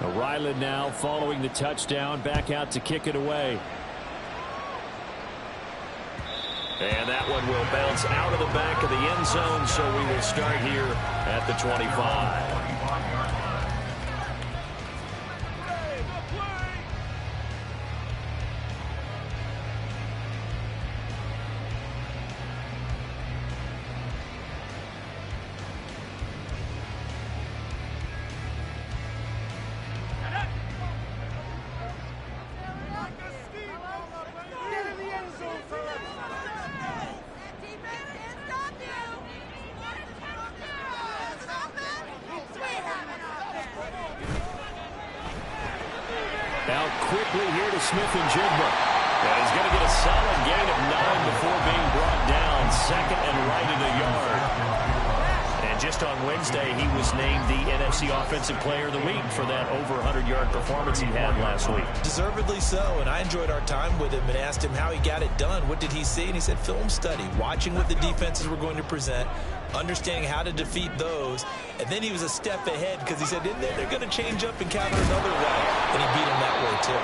Ryland now following the touchdown, back out to kick it away. And that one will bounce out of the back of the end zone, so we will start here at the 25. Out quickly here to Smith-Njigba. And he's going to get a solid gain of 9 before being brought down. Second and right at a yard. And just on Wednesday, he was named the NFC Offensive Player of the Week for that over 100-yard performance he had last week. Deservedly so, and I enjoyed our time with him and asked him how he got it done. What did he see? And he said film study, watching what the defenses were going to present, understanding how to defeat those, and then he was a step ahead because he said, they're going to change up and counter another way, and he beat him that way too.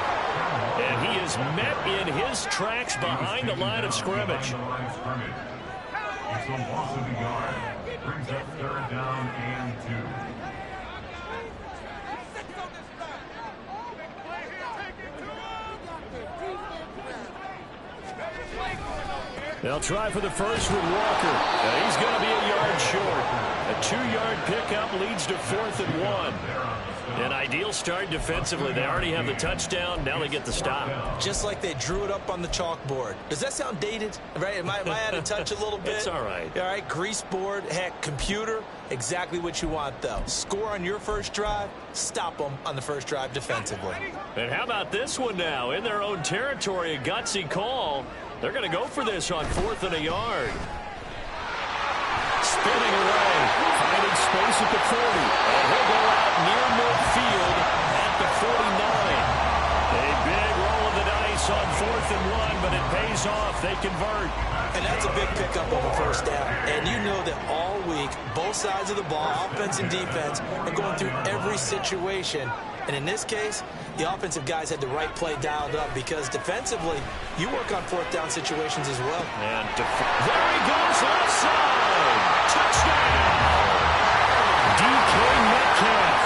And he is met in his tracks behind the line of scrimmage. It's a loss of a yard. Brings up third down and 2. They'll try for the first with Walker. And he's going to be a yard short. A 2-yard pickup leads to 4th and 1. An ideal start defensively. They already have the touchdown. Now they get the stop. Just like they drew it up on the chalkboard. Does that sound dated? Right? Am I out of touch a little bit? It's all right. All right, grease board, heck, computer, exactly what you want, though. Score on your first drive, stop them on the first drive defensively. And how about this one now? In their own territory, a gutsy call. They're going to go for this on 4th and a yard. Spinning away, finding space at the 40. And he'll go out near midfield at the 49. A big roll of the dice on 4th and 1, but it pays off. They convert. And that's a big pickup of a first down. And you know that all week, both sides of the ball, offense and defense, are going through every situation. And in this case, the offensive guys had the right play dialed up because defensively, you work on 4th down situations as well. And there he goes left side. Touchdown. DK Metcalf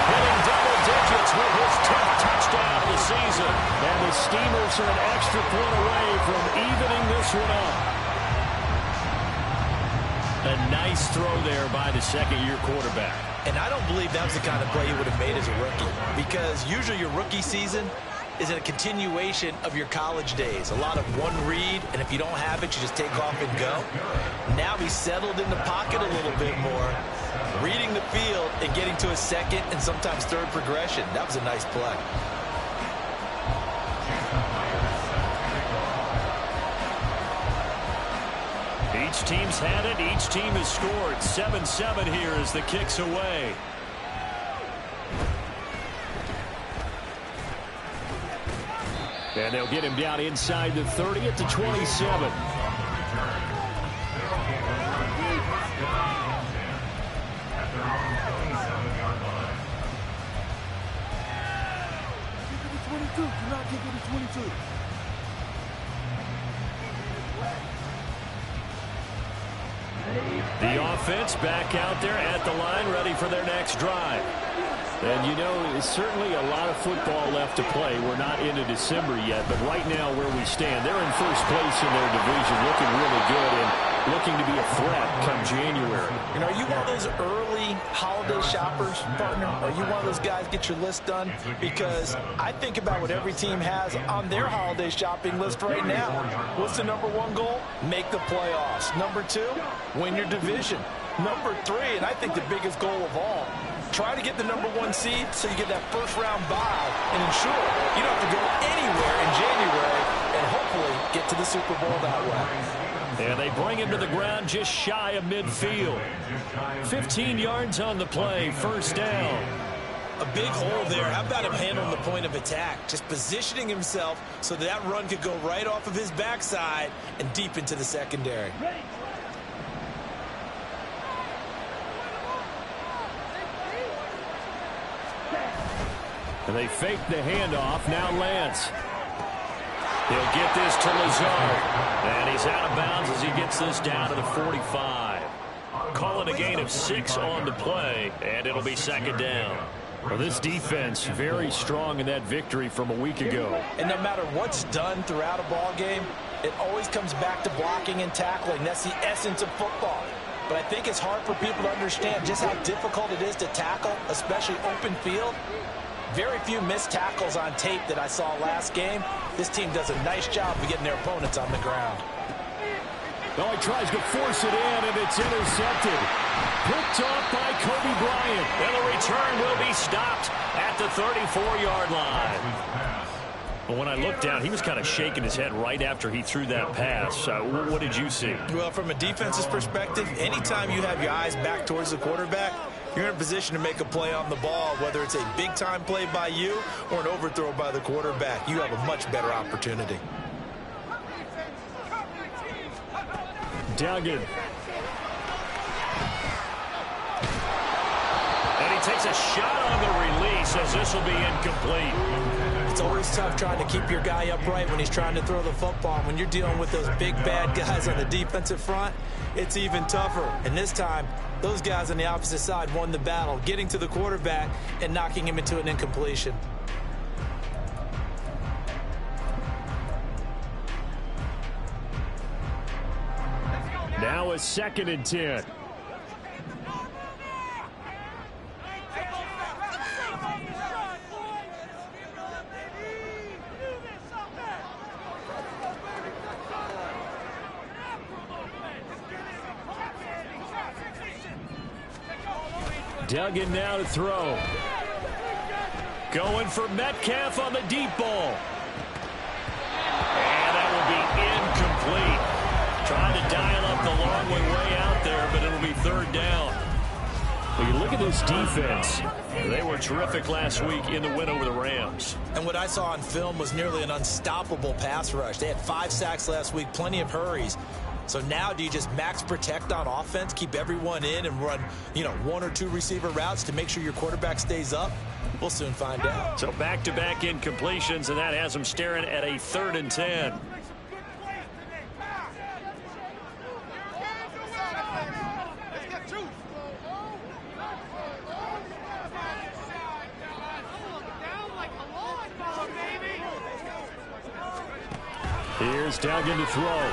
hitting double digits with his 10th touchdown of the season. And the Steelers are an extra point away from evening this one up. A nice throw there by the second-year quarterback. And I don't believe that was the kind of play he would have made as a rookie, because usually your rookie season is a continuation of your college days. A lot of one read, and if you don't have it, you just take off and go. Now he's settled in the pocket a little bit more, reading the field and getting to a second and sometimes third progression. That was a nice play. Each team's had it. Each team has scored. 7-7 here as the kick's away. And they'll get him down inside the 30 at the 27. The offense back out there at the line, ready for their next drive. And, you know, there's certainly a lot of football left to play. We're not into December yet, but right now where we stand, they're in first place in their division, looking really good and looking to be a threat come January. And are you one of those early holiday shoppers, partner? Are you one of those guys get your list done? Because I think about what every team has on their holiday shopping list right now. What's the number one goal? Make the playoffs. Number 2, win your division. Number 3, and I think the biggest goal of all, try to get the number 1 seed so you get that first round bye and ensure you don't have to go anywhere in January and hopefully get to the Super Bowl that way. And they bring him to the ground just shy of midfield. 15 yards on the play, first down. A big hole there. How about him handling the point of attack? Just positioning himself so that run could go right off of his backside and deep into the secondary. And they fake the handoff. Now Lance. He'll get this to Lazard. And he's out of bounds as he gets this down to the 45. Calling a gain of 6 on the play, and it'll be second down. Well, this defense very strong in that victory from a week ago. And no matter what's done throughout a ball game, it always comes back to blocking and tackling. That's the essence of football. But I think it's hard for people to understand just how difficult it is to tackle, especially open field. Very few missed tackles on tape that I saw last game. This team does a nice job of getting their opponents on the ground. Oh, he tries to force it in, and it's intercepted. Picked off by Kobe Bryant. And the return will be stopped at the 34-yard line. But when I looked down, he was kind of shaking his head right after he threw that pass. What did you see? Well, from a defense's perspective, anytime you have your eyes back towards the quarterback, you're in a position to make a play on the ball, whether it's a big-time play by you or an overthrow by the quarterback. You have a much better opportunity. Duggan. And he takes a shot on the release as this will be incomplete. It's always tough trying to keep your guy upright when he's trying to throw the football. When you're dealing with those big, bad guys on the defensive front, it's even tougher. And this time, those guys on the opposite side won the battle, getting to the quarterback and knocking him into an incompletion. Now a 2nd and 10. Duggan now to throw. Going for Metcalf on the deep ball. And that will be incomplete. Trying to dial up the long way out there, but it'll be 3rd down. Well, you look at this defense. They were terrific last week in the win over the Rams. And what I saw on film was nearly an unstoppable pass rush. They had 5 sacks last week, plenty of hurries. So now do you just max protect on offense, keep everyone in and run, 1 or 2 receiver routes to make sure your quarterback stays up? We'll soon find out. So back-to-back incompletions, and that has them staring at a 3rd and 10. Here's Duggan to throw.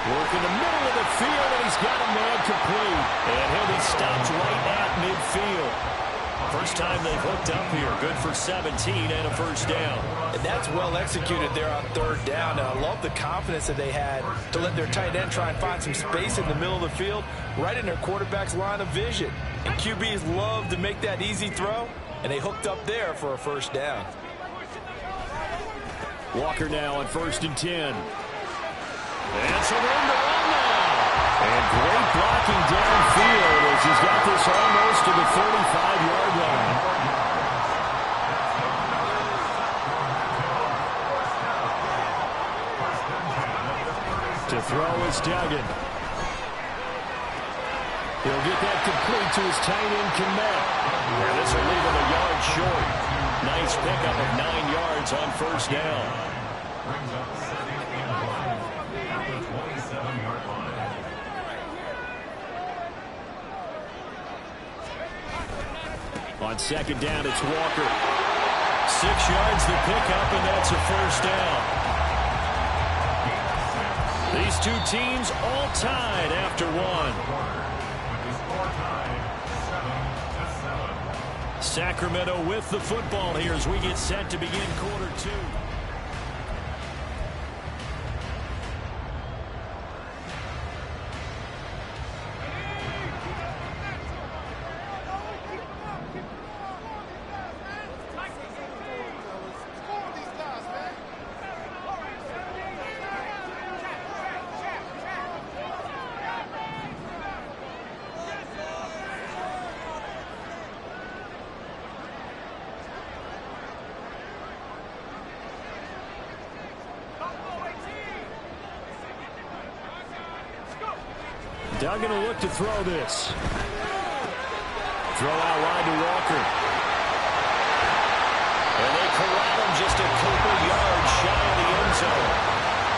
Work in the middle of the field, and he's got a man complete. And he'll be stopped right at midfield. First time they've hooked up here. Good for 17 and a 1st down. And that's well executed there on 3rd down. And I love the confidence that they had to let their tight end try and find some space in the middle of the field, right in their quarterback's line of vision. And QBs love to make that easy throw, and they hooked up there for a 1st down. Walker now on 1st and 10. And some room to run now. And great blocking downfield as he's got this almost to the 35-yard line. To throw is Duggan. He'll get that complete to his tight end, Kmet. And this will leave him a yard short. Nice pickup of 9 yards on 1st down. On 2nd down, it's Walker. 6 yards the pickup, and that's a 1st down. These two teams all tied after 1. Sacramento with the football here as we get set to begin quarter 2. Duggan will look to throw this. Throw out wide to Walker.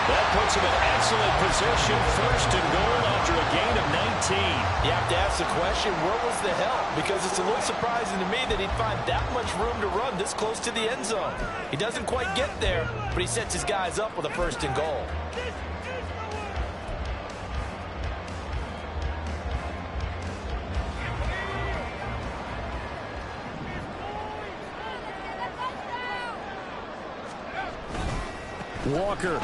That puts him in excellent position, first and goal after a gain of 19. You have to ask the question, where was the help? Because it's a little surprising to me that he'd find that much room to run this close to the end zone. He doesn't quite get there, but he sets his guys up with a first and goal. Walker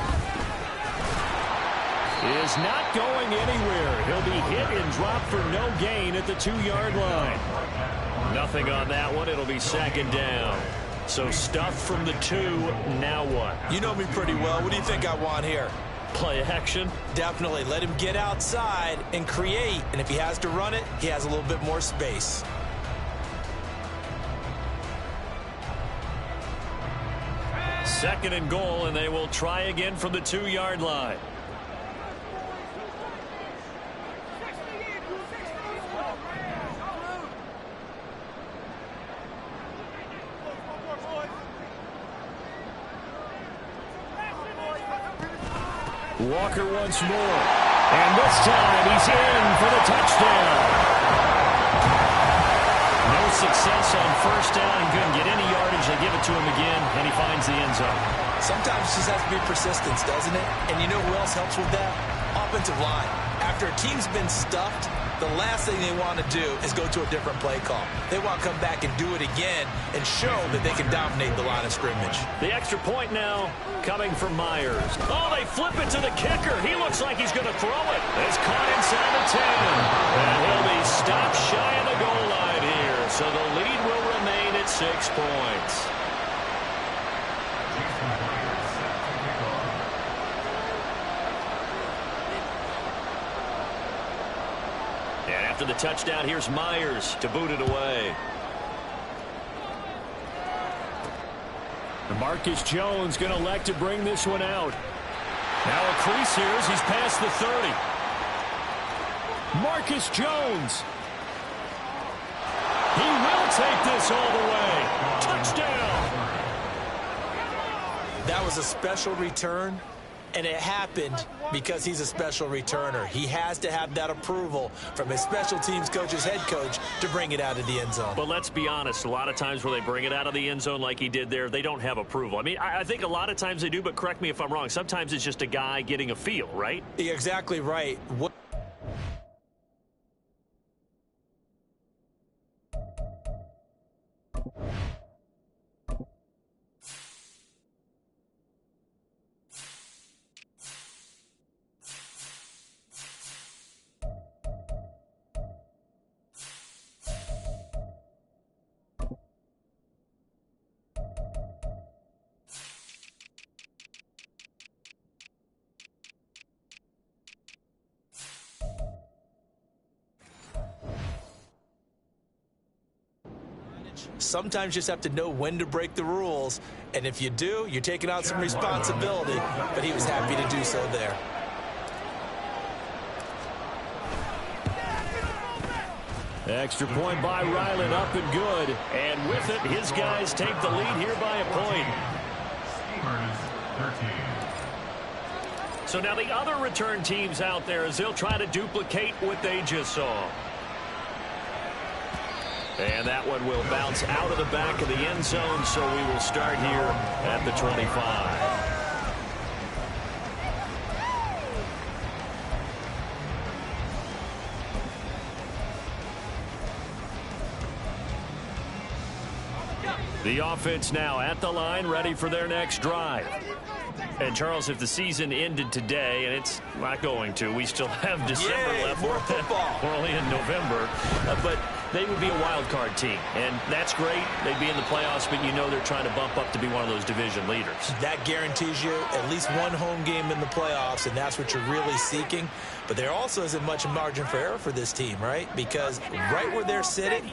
is not going anywhere. He'll be hit and dropped for no gain at the 2-yard line. Nothing on that one. It'll be second down. So stuff from the 2. Now what? You know me pretty well. What do you think I want here? Play action? Definitely. Let him get outside and create. And if he has to run it, he has a little bit more space. Second and goal, and they will try again from the 2-yard line. Walker once more. And this time he's in for the touchdown. No success on first down. He couldn't get any yardage. They give it to him again, and he finds the end zone. Sometimes it just has to be persistence, doesn't it? And you know who else helps with that? Offensive line. After a team's been stuffed, the last thing they want to do is go to a different play call. They want to come back and do it again and show that they can dominate the line of scrimmage. The extra point now coming from Myers. Oh, they flip it to the kicker. He looks like he's going to throw it. It's caught inside the 10. And he'll be stopped shy of the goal line here. So the lead will remain at 6 points. And after the touchdown, here's Myers to boot it away. Marcus Jones going to elect to bring this one out. Now a crease here as he's past the 30. Marcus Jones. He will take this all the way. Touchdown. That was a special return, and it happened because he's a special returner. He has to have that approval from his special teams coach's head coach to bring it out of the end zone. But let's be honest, a lot of times where they bring it out of the end zone like he did there, they don't have approval. I mean, I think a lot of times they do, but correct me if I'm wrong. Sometimes it's just a guy getting a feel, right? You're exactly right. Sometimes you just have to know when to break the rules, and if you do, you're taking on some responsibility, but he was happy to do so there. Extra point by Ryland, up and good. And with it, his guys take the lead here by a point. So now the other return teams out there as they'll try to duplicate what they just saw. And that one will bounce out of the back of the end zone, so we will start here at the 25. The offense now at the line, ready for their next drive. And, Charles, if the season ended today, and it's not going to, we still have December left. More football. We're only in November. But they would be a wild card team, and that's great. They'd be in the playoffs, but you know they're trying to bump up to be one of those division leaders. That guarantees you at least one home game in the playoffs, and that's what you're really seeking. But there also isn't much margin for error for this team, right? Because right where they're sitting,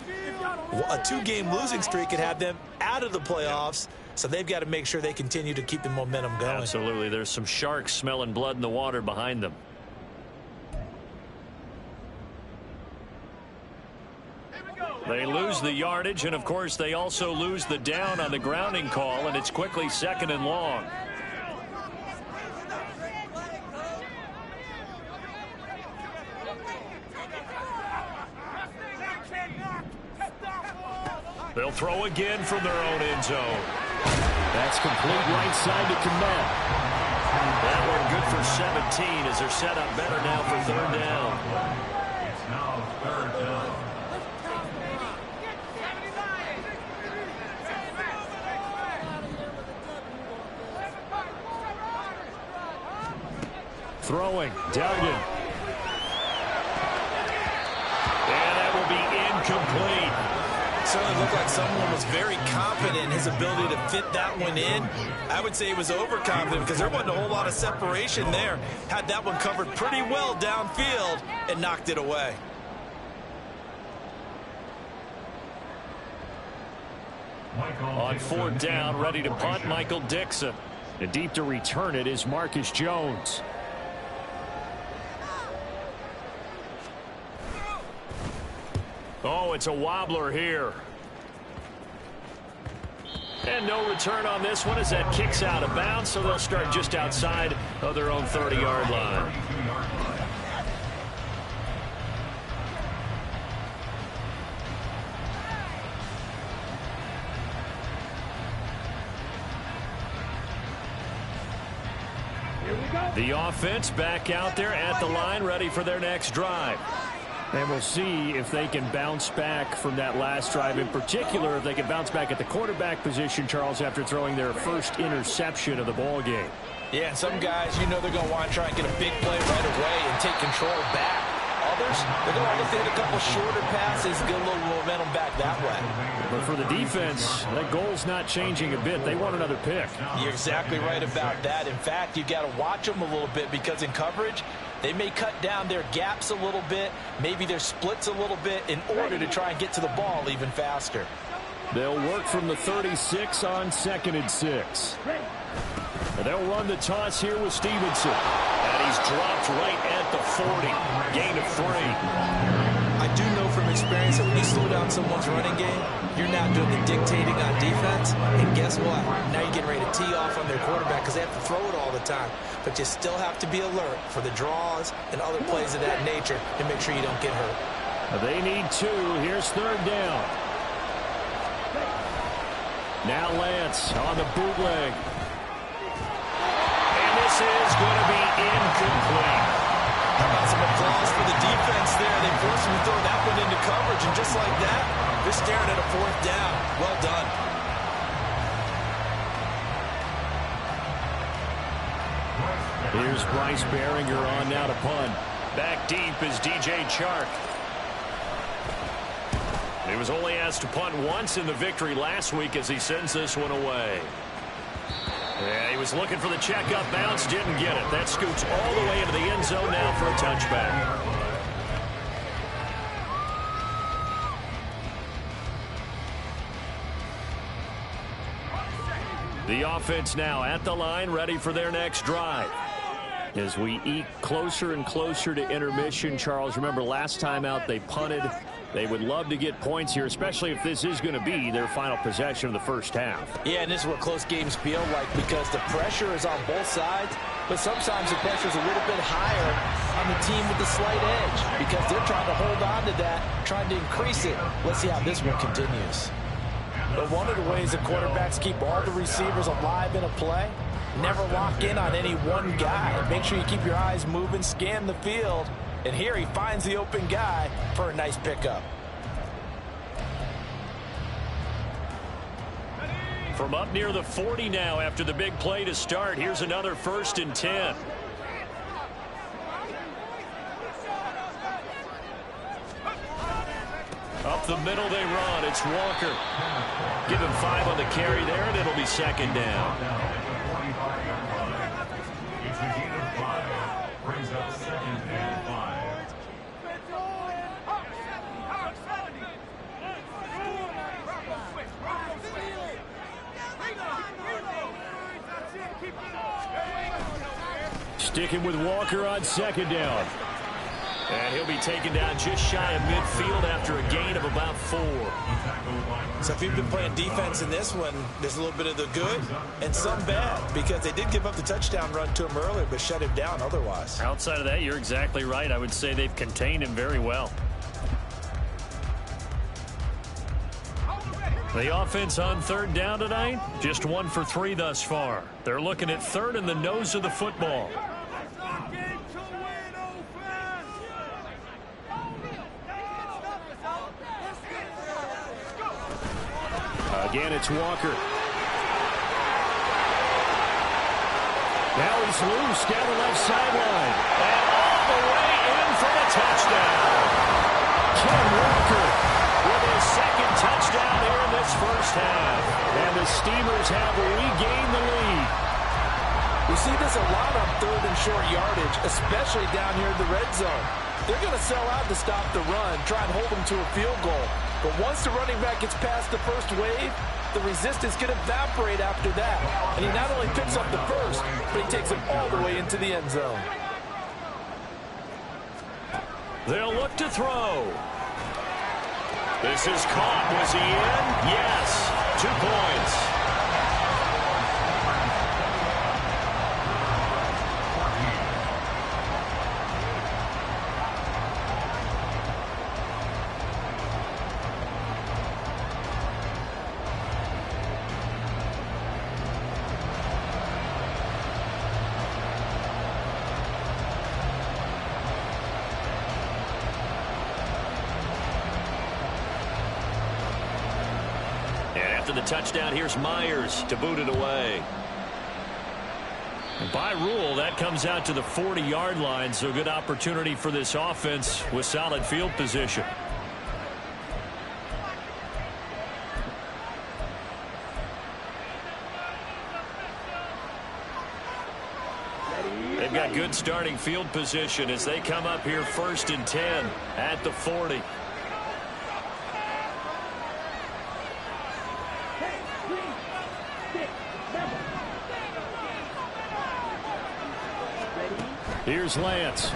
a 2-game losing streak could have them out of the playoffs. So they've got to make sure they continue to keep the momentum going. Absolutely. There's some sharks smelling blood in the water behind them. They lose the yardage, and, of course, they also lose the down on the grounding call, and it's quickly 2nd and long. They'll throw again from their own end zone. That's complete right side to Kmet. That one good for 17 as they're set up better now for third down. It's now third down. Throwing, Duggan. And that will be incomplete. Certainly looked like someone was very confident in his ability to fit that one in. I would say he was overconfident because there wasn't a whole lot of separation there. Had that one covered pretty well downfield and knocked it away. On fourth down, ready to punt, Michael Dixon. And deep to return it is Marcus Jones. Oh, it's a wobbler here. And no return on this one as that kicks out of bounds, so they'll start just outside of their own 30-yard line. The offense back out there at the line, ready for their next drive. And we'll see if they can bounce back from that last drive. In particular, if they can bounce back at the quarterback position, Charles, after throwing their first interception of the ball game. Yeah, and some guys, you know they're going to want to try and get a big play right away and take control back. Others, they're going to look to hit a couple shorter passes, get a little momentum back that way. But for the defense, that goal's not changing a bit. They want another pick. You're exactly right about that. In fact, you got to watch them a little bit because in coverage, they may cut down their gaps a little bit, maybe their splits a little bit in order to try and get to the ball even faster. They'll work from the 36 on 2nd and 6. And they'll run the toss here with Stevenson. And he's dropped right at the 40. Gain of 3. I do know from experience that when you slow down someone's running game, you're now doing the dictating on defense. And guess what? Now you're getting ready to tee off on their quarterback because they have to throw it all the time. But you still have to be alert for the draws and other plays of that nature to make sure you don't get hurt. They need 2. Here's third down. Now Lance on the bootleg. And this is going to be incomplete. How about some applause for the defense there? They forced him to throw that one into coverage, and just like that, they're staring at a fourth down. Well done. Here's Bryce Baringer on now to punt. Back deep is DJ Chark. He was only asked to punt once in the victory last week as he sends this one away. Yeah, he was looking for the checkup bounce, didn't get it. That scoots all the way into the end zone now for a touchback. The offense now at the line, ready for their next drive. As we eke closer and closer to intermission, Charles, remember last time out they punted. They would love to get points here, especially if this is going to be their final possession of the first half. Yeah, and this is what close games feel like because the pressure is on both sides, but sometimes the pressure is a little bit higher on the team with the slight edge because they're trying to hold on to that, trying to increase it. Let's see how this one continues. But one of the ways that quarterbacks keep all the receivers alive in a play, never lock in on any one guy. Make sure you keep your eyes moving, scan the field. And here he finds the open guy for a nice pickup. From up near the 40 now after the big play to start, here's another 1st and 10. Up the middle they run. It's Walker. Give him 5 on the carry there, and it'll be 2nd down. It's a gain of 5. Brings up 2nd and 5. Sticking with Walker on 2nd down. And he'll be taken down just shy of midfield after a gain of about 4. So if you've been playing defense in this one, there's a little bit of the good and some bad because they did give up the touchdown run to him earlier but shut him down otherwise. Outside of that, you're exactly right. I would say they've contained him very well. The offense on third down tonight, just 1 for 3 thus far. They're looking at third in the nose of the football. Again, it's Walker. Now he's loose down the left sideline. And all the way in for the touchdown. Ken Walker with his second touchdown here in this first half. And the Steamers have regained the lead. We see this a lot on third and short yardage, especially down here in the red zone. They're going to sell out to stop the run, try and hold them to a field goal. But once the running back gets past the first wave, the resistance can evaporate after that. And he not only picks up the first, but he takes it all the way into the end zone. They'll look to throw. This is caught. Was he in? Yes. 2 points. The touchdown, here's Myers to boot it away. And by rule, that comes out to the 40-yard line, so good opportunity for this offense with solid field position. They've got good starting field position as they come up here 1st and 10 at the 40. Here's Lance. He's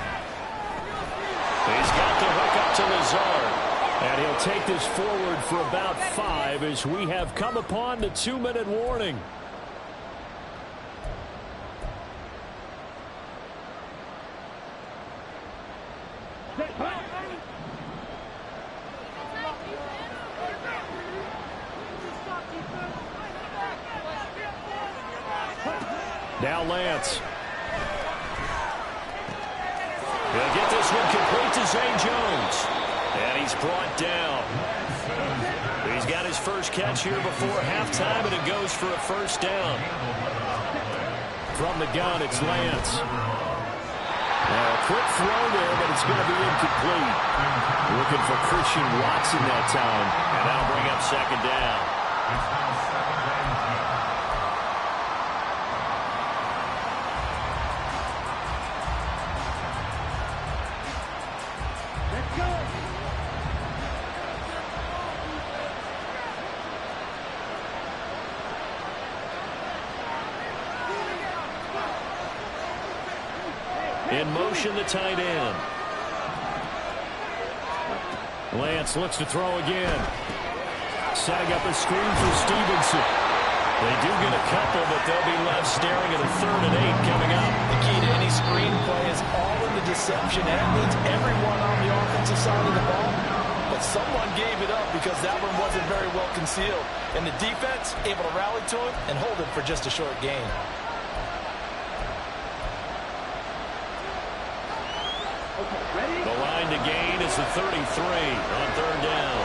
got the hook up to Lazard. And he'll take this forward for about 5 as we have come upon the 2-minute warning. Now Lance. He'll get this one complete to Zay Jones. And he's brought down. He's got his first catch here before halftime, and it goes for a first down. From the gun, it's Lance. A quick throw there, but it's going to be incomplete. Looking for Christian Watson that time. And that'll bring up second down. In motion, the tight end. Lance looks to throw again. Setting up a screen for Stevenson. They do get a couple, but they'll be left staring at a 3rd and 8 coming up. The key to any screen play is all in the deception. That means everyone on the offensive side of the ball. But someone gave it up because that one wasn't very well concealed. And the defense able to rally to it and hold it for just a short gain. The line to gain is the 33 on 3rd down.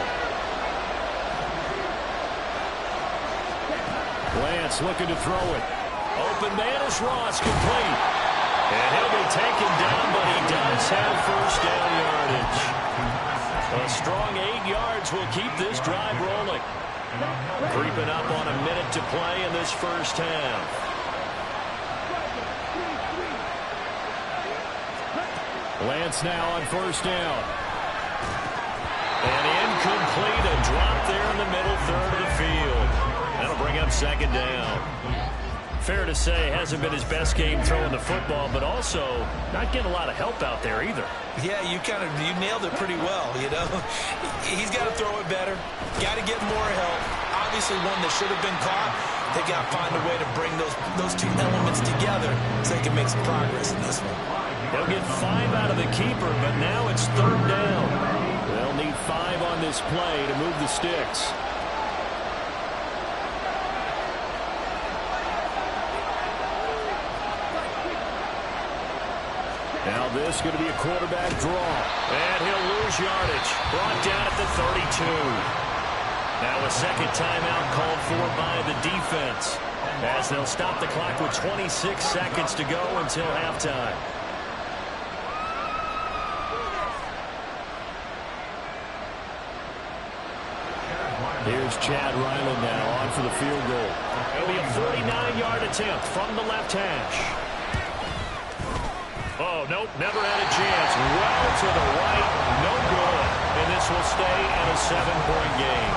Lance looking to throw it. Open man is Ross, complete. And he'll be taken down, but he does have first down yardage. A strong 8 yards will keep this drive rolling. Creeping up on a minute to play in this first half. Lance now on first down. And incomplete, a drop there in the middle 3rd of the field. That'll bring up second down. Fair to say, hasn't been his best game throwing the football, but also not getting a lot of help out there either. Yeah, you nailed it pretty well, you know. He's got to throw it better. Got to get more help. Obviously one that should have been caught. They got to find a way to bring those 2 elements together so they can make some progress in this one. They'll get 5 out of the keeper, but now it's 3rd down. They'll need 5 on this play to move the sticks. This is going to be a quarterback draw. And he'll lose yardage. Brought down at the 32. Now a second timeout called for by the defense, as they'll stop the clock with 26 seconds to go until halftime. Here's Chad Ryland now on for the field goal. It'll be a 49-yard attempt from the left hash. Oh, nope, never had a chance. Well to the right, no good. And this will stay at a 7-point game.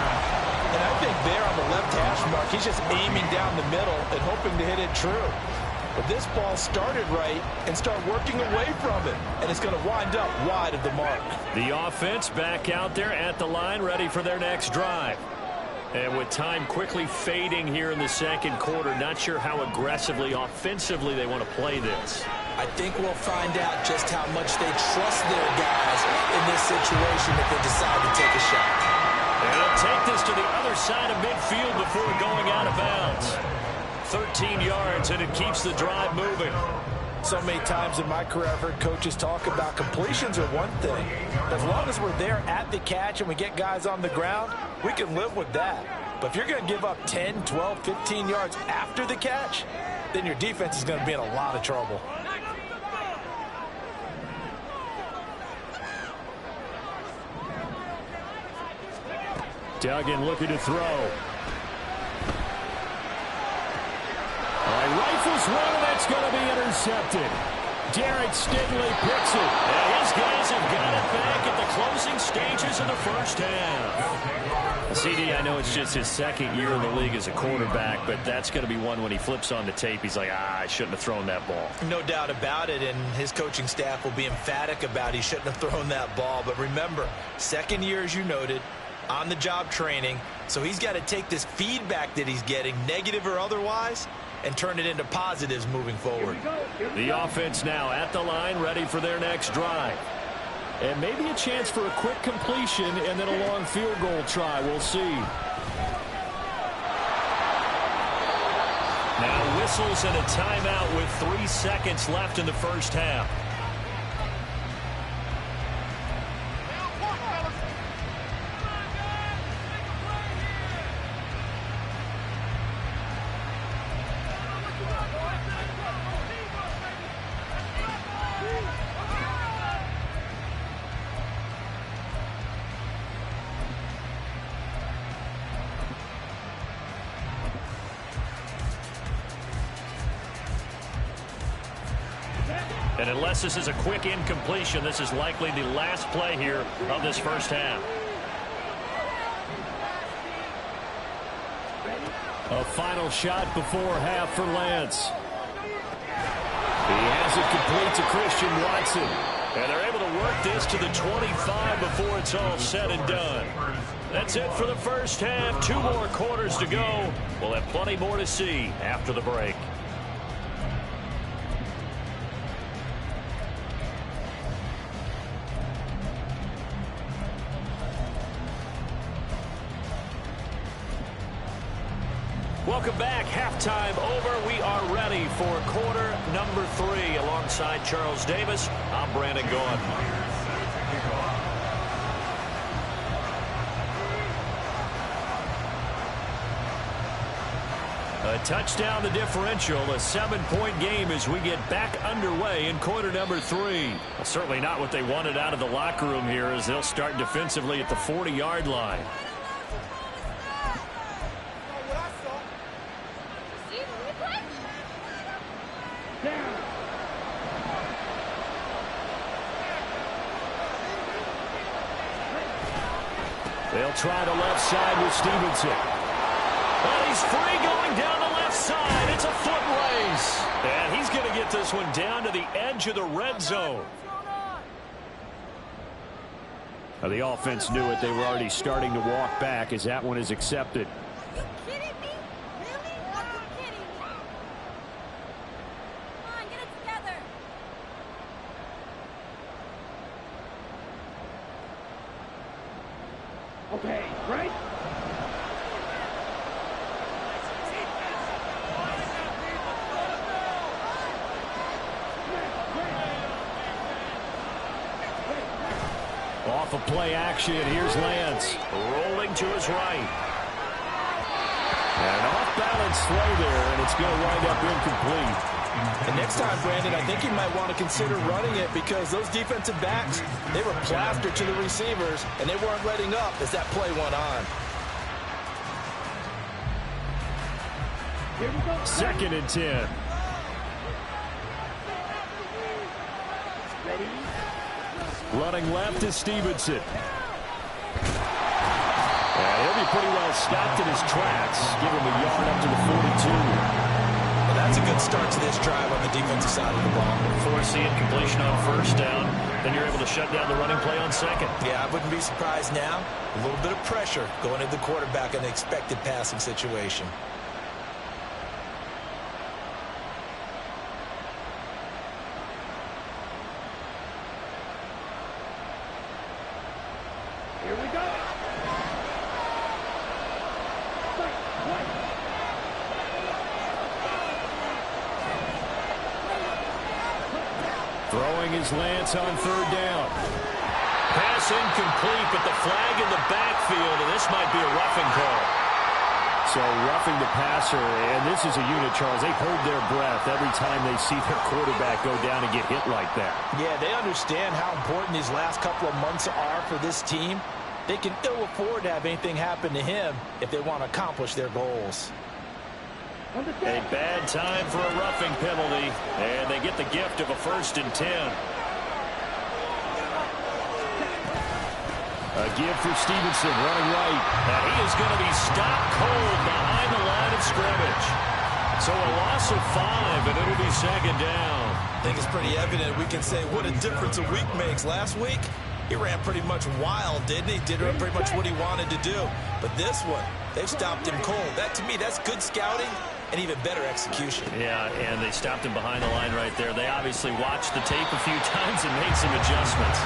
And I think there on the left hash mark, he's just aiming down the middle and hoping to hit it true. But this ball started right and start working away from it. And it's going to wind up wide of the mark. The offense back out there at the line, ready for their next drive. And with time quickly fading here in the second quarter, not sure how aggressively, offensively they want to play this. I think we'll find out just how much they trust their guys in this situation if they decide to take a shot. And he'll take this to the other side of midfield before going out of bounds. 13 yards, and it keeps the drive moving. So many times in my career, I've heard coaches talk about completions are one thing. As long as we're there at the catch and we get guys on the ground, we can live with that. But if you're going to give up 10, 12, 15 yards after the catch, then your defense is going to be in a lot of trouble. Duggan looking to throw. Rifles one, and that's going to be intercepted. Derek Stingley picks it. And his guys have got it back at the closing stages of the first half. CD, I know it's just his second year in the league as a quarterback, but that's going to be one when he flips on the tape. He's like, I shouldn't have thrown that ball. No doubt about it, and his coaching staff will be emphatic about he shouldn't have thrown that ball. But remember, second year, as you noted, on-the-job training, so he's got to take this feedback that he's getting, negative or otherwise, and turn it into positives moving forward. The offense now at the line, ready for their next drive. And maybe a chance for a quick completion and then a long field goal try. We'll see. Now whistles and a timeout with 3 seconds left in the first half. And unless this is a quick incompletion, this is likely the last play here of this first half. A final shot before half for Lance. He has it complete to Christian Watson. And they're able to work this to the 25 before it's all said and done. That's it for the first half. 2 more quarters to go. We'll have plenty more to see after the break. Welcome back. Halftime over. We are ready for quarter number 3. Alongside Charles Davis, I'm Brandon Gaudin. A touchdown the differential. A 7-point game as we get back underway in quarter number 3. Well, certainly not what they wanted out of the locker room here, as they'll start defensively at the 40-yard line. They'll try the left side with Stevenson. And he's free going down the left side. It's a foot race. And he's going to get this one down to the edge of the red zone. Now, the offense knew it. They were already starting to walk back as that one is accepted. Are you kidding me? Really? Are you kidding me? Come on, get it together. Okay, right? Off of play action, here's Lance. Rolling to his right. And off balance throw there, and it's going to wind up incomplete. And next time, Brandon, I think you might want to consider running it because those defensive backs, they were plastered to the receivers, and they weren't letting up as that play went on. 2nd and 10. Running left is Stevenson. And he'll be pretty well stopped in his tracks. Give him a yard up to the 42. Well, that's a good start to this drive on the defensive side of the ball. Forcing completion on 1st down. Then you're able to shut down the running play on 2nd. Yeah, I wouldn't be surprised now. A little bit of pressure going into the quarterback in the expected passing situation. Here we go. Throwing his Lance on 3rd down. Pass incomplete, but the flag in the backfield, and this might be a roughing call. So roughing the passer, and this is a unit, Charles. They hold their breath every time they see their quarterback go down and get hit like that. Yeah, they understand how important these last couple of months are for this team. They can ill afford to have anything happen to him if they want to accomplish their goals. A bad time for a roughing penalty, and they get the gift of a 1st and 10. A give for Stevenson, running right. And he is going to be stopped cold behind the line of scrimmage. So a loss of 5, and it'll be 2nd down. I think it's pretty evident we can say what a difference a week makes. Last week, he ran pretty much wild, didn't he? Did pretty much what he wanted to do. But this one, they've stopped him cold. That, to me, that's good scouting and even better execution. Yeah, and they stopped him behind the line right there. They obviously watched the tape a few times and made some adjustments.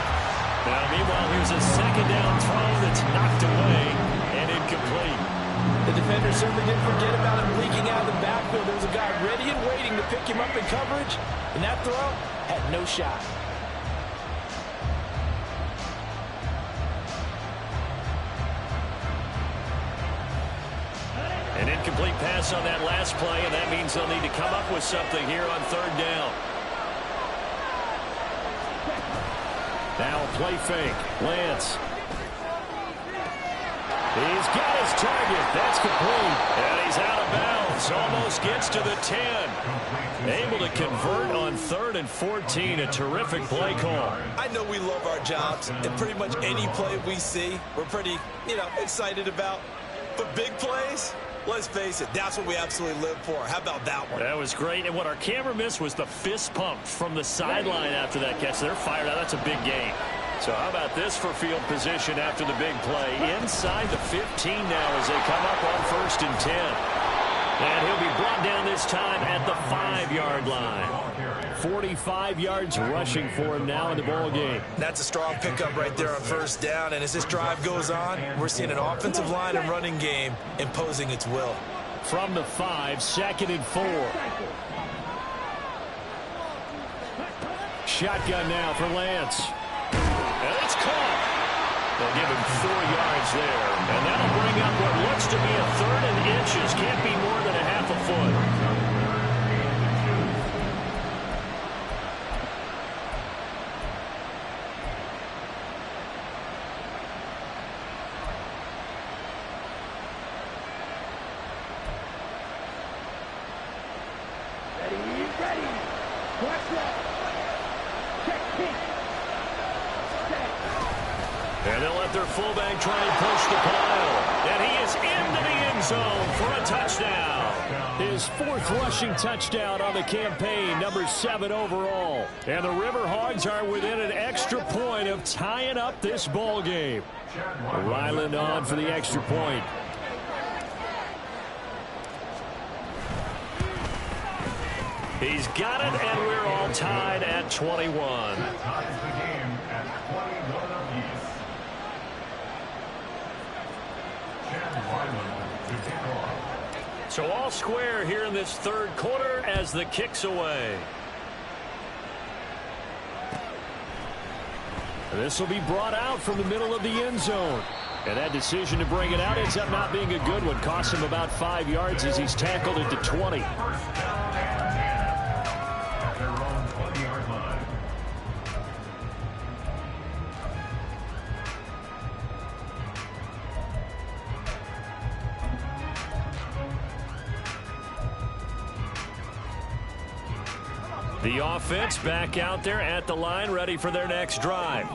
Now, meanwhile, here's a 2nd down throw that's knocked away and incomplete. The defender certainly didn't forget about him leaking out of the backfield. There was a guy ready and waiting to pick him up in coverage, and that throw had no shot. An incomplete pass on that last play, and that means they'll need to come up with something here on 3rd down. Now a play fake. Lance. He's got his target. That's complete. And he's out of bounds. Almost gets to the 10. Able to convert on 3rd and 14. A terrific play call. I know we love our jobs, and pretty much any play we see, we're pretty, excited about. But big plays, let's face it, that's what we absolutely live for. How about that one? That was great. And what our camera missed was the fist pump from the sideline after that catch. They're fired out. That's a big gain. So how about this for field position after the big play? Inside the 15 now as they come up on 1st and 10. And he'll be brought down this time at the 5-yard line. 45 yards rushing for him now in the ball game. That's a strong pickup right there on 1st down. And as this drive goes on, we're seeing an offensive line and running game imposing its will. From the 5, 2nd and 4. Shotgun now for Lance. And it's caught. They'll give him 4 yards there. And that'll bring up what looks to be a 3rd and inches. Can't be more than a half a foot. Ready. Watch that. Check kick. And they'll let their fullback try and push the pile. And he is into the end zone for a touchdown. His 4th rushing touchdown on the campaign, number 7 overall. And the Riverhogs are within an extra point of tying up this ball game. Ryland on for the extra point. He's got it, and we're all tied at 21. That ties the game at 21 apiece. Chad Ryland to kick off. So all square here in this 3rd quarter as the kick's away. This will be brought out from the middle of the end zone. And that decision to bring it out ends up not being a good one. Costs him about 5 yards as he's tackled into 20. At their own 20-yard line. The offense back out there at the line, ready for their next drive.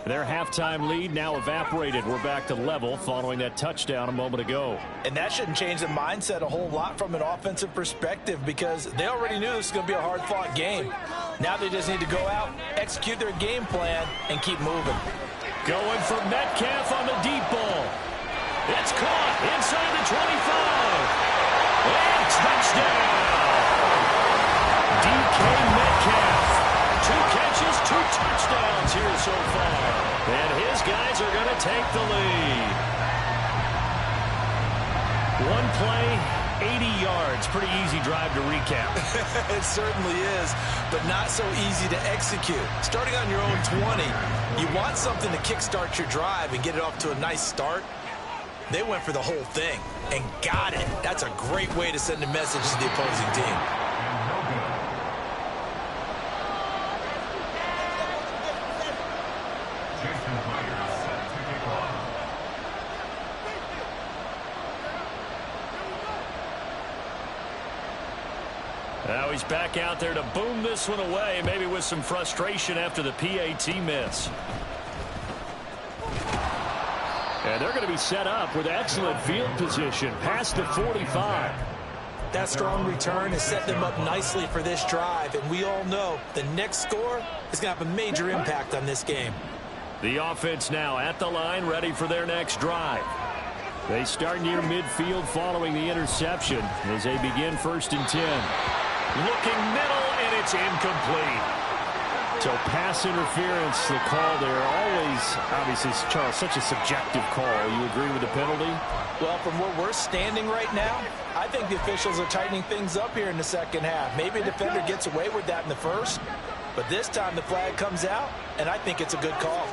Their halftime lead now evaporated. We're back to level following that touchdown a moment ago. And that shouldn't change the mindset a whole lot from an offensive perspective because they already knew this was going to be a hard-fought game. Now they just need to go out, execute their game plan, and keep moving. Going for Metcalf on the deep ball. It's caught inside the 25. And touchdown! DK Metcalf. 2 catches, 2 touchdowns here so far. And his guys are going to take the lead. 1 play, 80 yards. Pretty easy drive to recap. It certainly is, but not so easy to execute. Starting on your own 20, you want something to kickstart your drive and get it off to a nice start. They went for the whole thing and got it. That's a great way to send a message to the opposing team. Now he's back out there to boom this one away, maybe with some frustration after the PAT miss. And they're going to be set up with excellent field position past the 45. That strong return has set them up nicely for this drive, and we all know the next score is going to have a major impact on this game. The offense now at the line, ready for their next drive. They start near midfield following the interception as they begin 1st and 10. Looking middle, and it's incomplete. So pass interference, the call there. Always, obviously, Charles, such a subjective call. You agree with the penalty? Well, from where we're standing right now, I think the officials are tightening things up here in the second half. Maybe a defender gets away with that in the first, but this time the flag comes out, and I think it's a good call.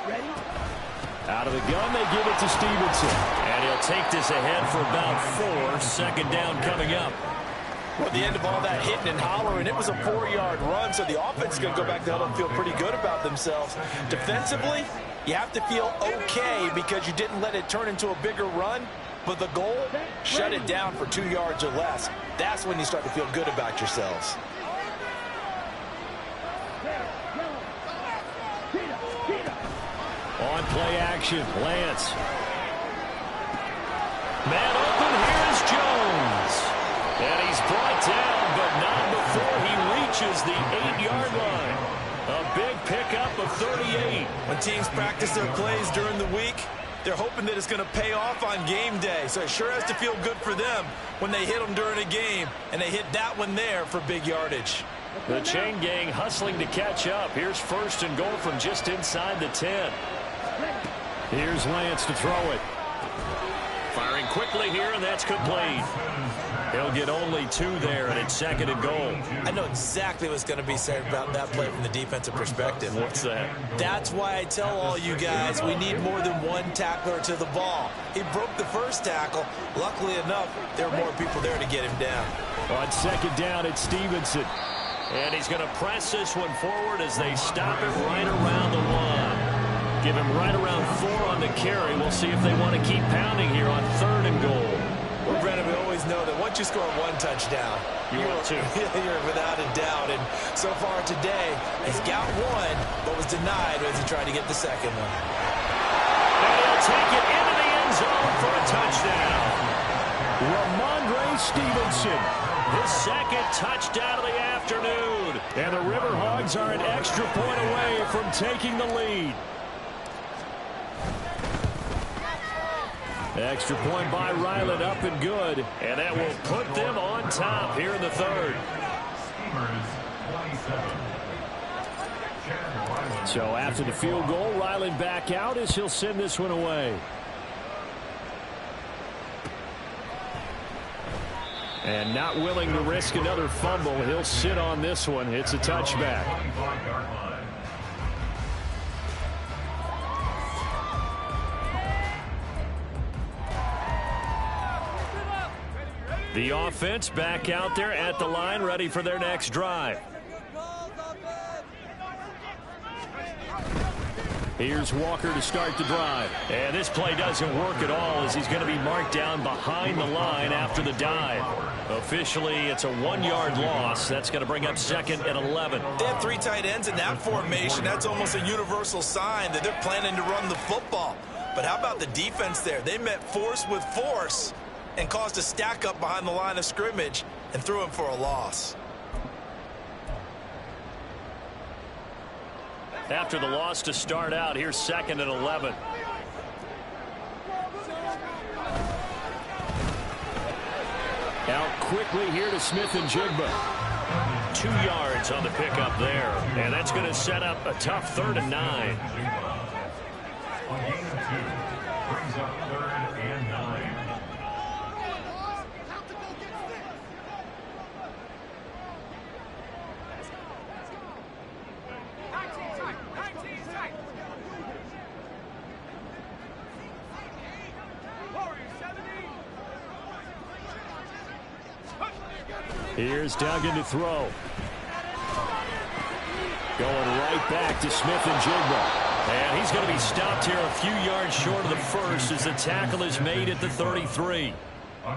Out of the gun, they give it to Stevenson. And he'll take this ahead for about 4. 2nd down coming up. Well, at the end of all that hitting and hollering, it was a 4-yard run, so the offense is going to go back to huddle and feel pretty good about themselves. Defensively, you have to feel okay because you didn't let it turn into a bigger run, but the goal, shut it down for 2 yards or less. That's when you start to feel good about yourselves. On play action, Lance. Man open, here is Jones. And he's brought down, but not before he reaches the 8-yard line. A big pickup of 38. When teams practice their plays during the week, they're hoping that it's going to pay off on game day. So it sure has to feel good for them when they hit them during a game, and they hit that one there for big yardage. The chain gang hustling to catch up. Here's 1st and goal from just inside the 10. Here's Lance to throw it. Firing quickly here, and that's complete. He'll get only 2 there, and it's 2nd and goal. I know exactly what's going to be said about that play from the defensive perspective. What's that? That's why I tell all you guys we need more than one tackler to the ball. He broke the first tackle. Luckily enough, there were more people there to get him down. On 2nd down, it's Stevenson. And he's going to press this one forward as they stop it right around the 1. Give him right around 4 on the carry. We'll see if they want to keep pounding here on 3rd and goal. Well, Brandon, we always know that once you score 1 touchdown, you're without a doubt. And so far today, he's got 1, but was denied as he tried to get the 2nd one. And he'll take it into the end zone for a touchdown. Ramondre Stevenson, his 2nd touchdown of the afternoon. And the Riverhogs are an extra point away from taking the lead. Extra point by Ryland, up and good. And that will put them on top here in the 3rd. So after the field goal, Ryland back out as he'll send this one away. And not willing to risk another fumble, he'll sit on this one. It's a touchback. The offense back out there at the line, ready for their next drive. Here's Walker to start the drive. And this play doesn't work at all as he's going to be marked down behind the line after the dive. Officially, it's a 1-yard loss. That's going to bring up 2nd and 11. They have 3 tight ends in that formation. That's almost a universal sign that they're planning to run the football. But how about the defense there? They met force with force and caused a stack up behind the line of scrimmage and threw him for a loss. After the loss to start out, here's 2nd and 11. Out quickly here to Smith-Njigba. 2 yards on the pickup there. And that's going to set up a tough 3rd and 9. A gain of 2 brings up 3rd and 9. Here's Duggan to throw. Going right back to Smith-Njigba. And he's going to be stopped here a few yards short of the first as the tackle is made at the 33.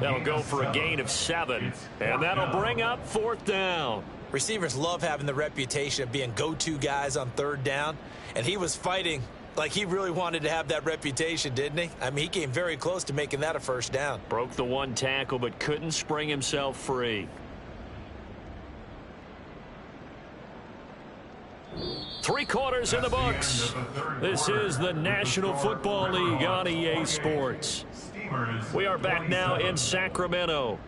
That'll go for a gain of 7. And that'll bring up 4th down. Receivers love having the reputation of being go-to guys on 3rd down. And he was fighting like he really wanted to have that reputation, didn't he? I mean, he came very close to making that a 1st down. Broke the 1 tackle but couldn't spring himself free. 3 quarters in the books. This is the National Football League on EA Sports. We are back now in Sacramento.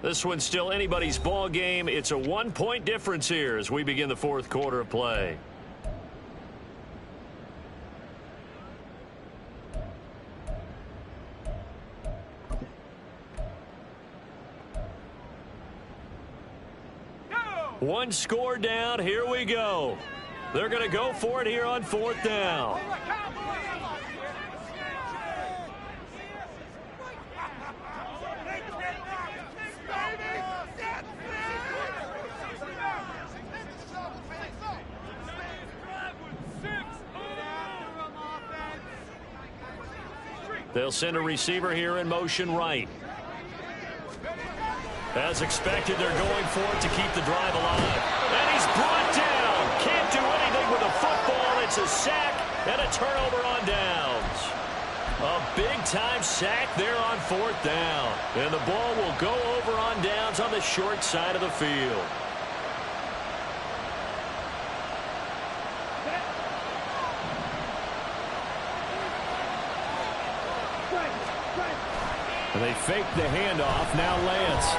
This one's still anybody's ball game. It's a 1-point difference here as we begin the 4th quarter of play. One score down. Here we go. They're going to go for it here on 4th down. They'll send a receiver here in motion right. As expected, they're going for it to keep the drive alive. And he's brought down. Can't do anything with a football. It's a sack and a turnover on downs. A big-time sack there on 4th down. And the ball will go over on downs on the short side of the field. And they fake the handoff. Now Lance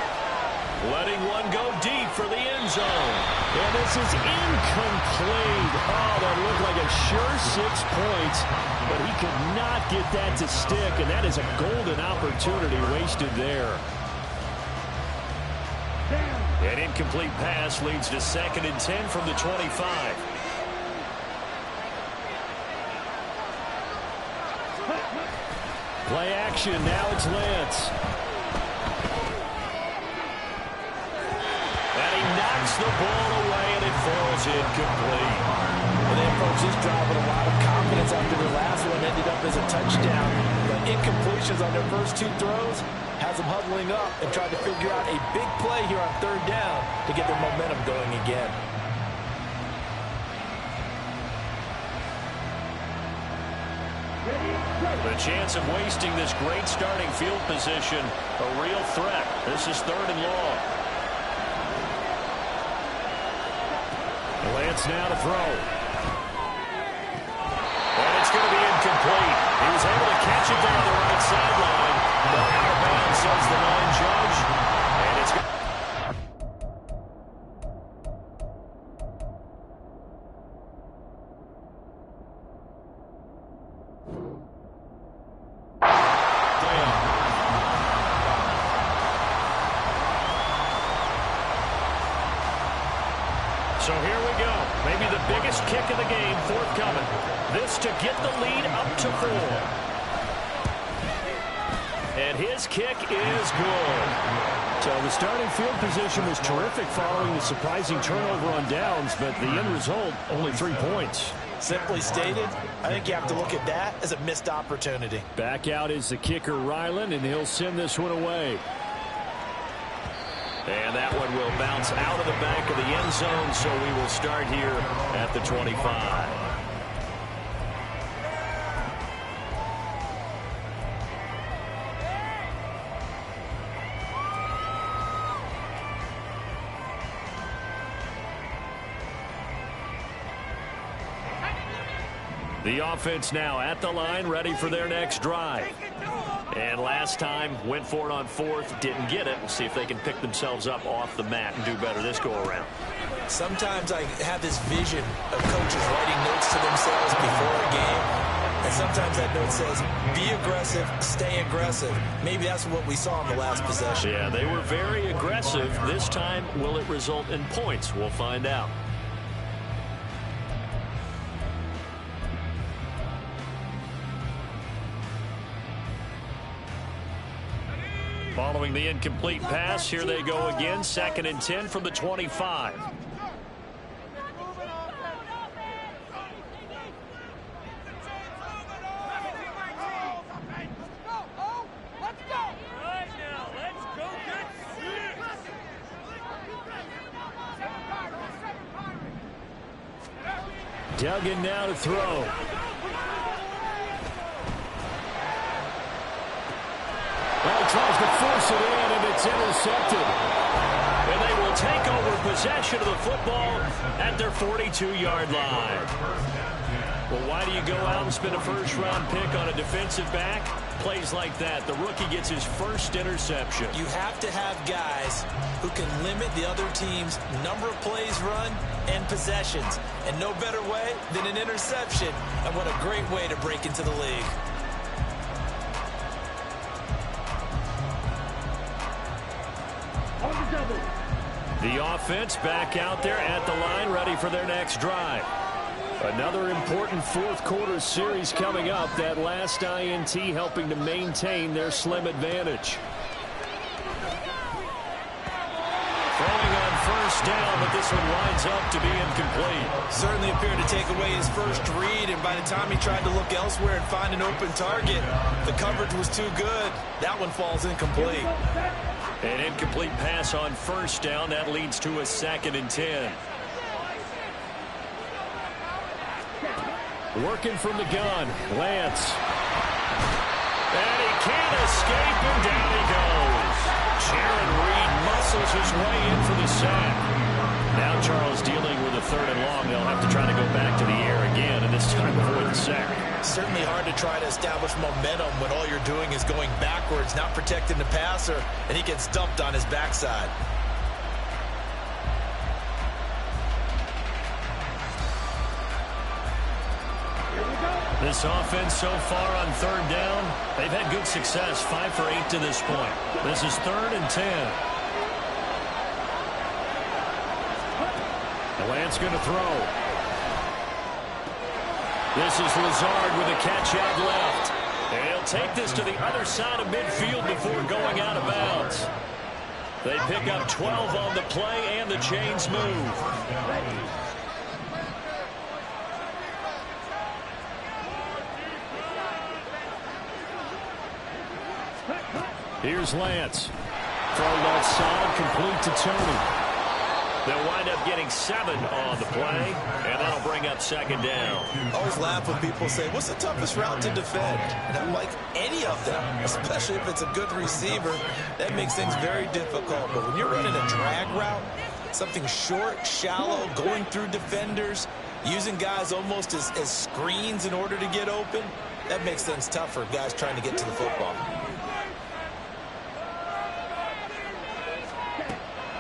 letting one go deep for the end zone. And this is incomplete. Oh, that looked like a sure 6 points. But he could not get that to stick. And that is a golden opportunity wasted there. An incomplete pass leads to 2nd and 10 from the 25. Play action. Now it's Lance. And he knocks the ball away, and it falls incomplete. Well, they approached this drive with a lot of confidence after the last one ended up as a touchdown. But incompletions on their first 2 throws has them huddling up and trying to figure out a big play here on 3rd down to get their momentum going again. The chance of wasting this great starting field position, a real threat. This is 3rd and long. Lance now to throw. And it's going to be incomplete. He was able to catch it down the right sideline. But out of bounds, says the line judge. And it's going to... So here we go. Maybe the biggest kick of the game forthcoming. This to get the lead up to 4. And his kick is good. So the starting field position was terrific following the surprising turnover on downs, but the end result, only 3 points. Simply stated, I think you have to look at that as a missed opportunity. Back out is the kicker, Ryland, and he'll send this one away. And that one will bounce out of the back of the end zone, so we will start here at the 25. The offense now at the line, ready for their next drive. And last time, went for it on fourth, didn't get it. We'll see if they can pick themselves up off the mat and do better this go-around. Sometimes I have this vision of coaches writing notes to themselves before a game. And sometimes that note says, be aggressive, stay aggressive. Maybe that's what we saw in the last possession. Yeah, they were very aggressive. This time, will it result in points? We'll find out. Following the incomplete pass, here they go again. 2nd and 10 from the 25. Duggan now to throw. Well, he tries to force it in, and it's intercepted. And they will take over possession of the football at their 42-yard line. Well, why do you go out and spend a first-round pick on a defensive back? Plays like that. The rookie gets his first interception. You have to have guys who can limit the other team's number of plays run and possessions. And no better way than an interception. And what a great way to break into the league. The offense back out there at the line, ready for their next drive. Another important fourth-quarter series coming up. That last INT helping to maintain their slim advantage. Throwing on first down, but this one winds up to be incomplete. Certainly appeared to take away his first read, and by the time he tried to look elsewhere and find an open target, the coverage was too good. That one falls incomplete. An incomplete pass on first down. That leads to a 2nd and 10. Working from the gun, Lance. And he can't escape, and down he goes. Jaron Reed muscles his way in for the sack. Now Charles dealing with a 3rd and long. They'll have to try to go back to the air again, and this time avoid the sack. Certainly hard to try to establish momentum when all you're doing is going backwards, not protecting the passer, and he gets dumped on his backside. This offense so far on 3rd down, they've had good success, 5 for 8 to this point. This is 3rd and 10. Lance going to throw. This is Lazard with a catch out left. And he'll take this to the other side of midfield before going out of bounds. They pick up 12 on the play, and the chains move. Here's Lance. Throw left side, complete to Tony. They'll wind up getting 7 on the play, and that'll bring up 2nd down. I always laugh when people say, what's the toughest route to defend? And I'm like, any of them, especially if it's a good receiver, that makes things very difficult. But when you're running a drag route, something short, shallow, going through defenders, using guys almost as screens in order to get open, that makes things tough for guys trying to get to the football.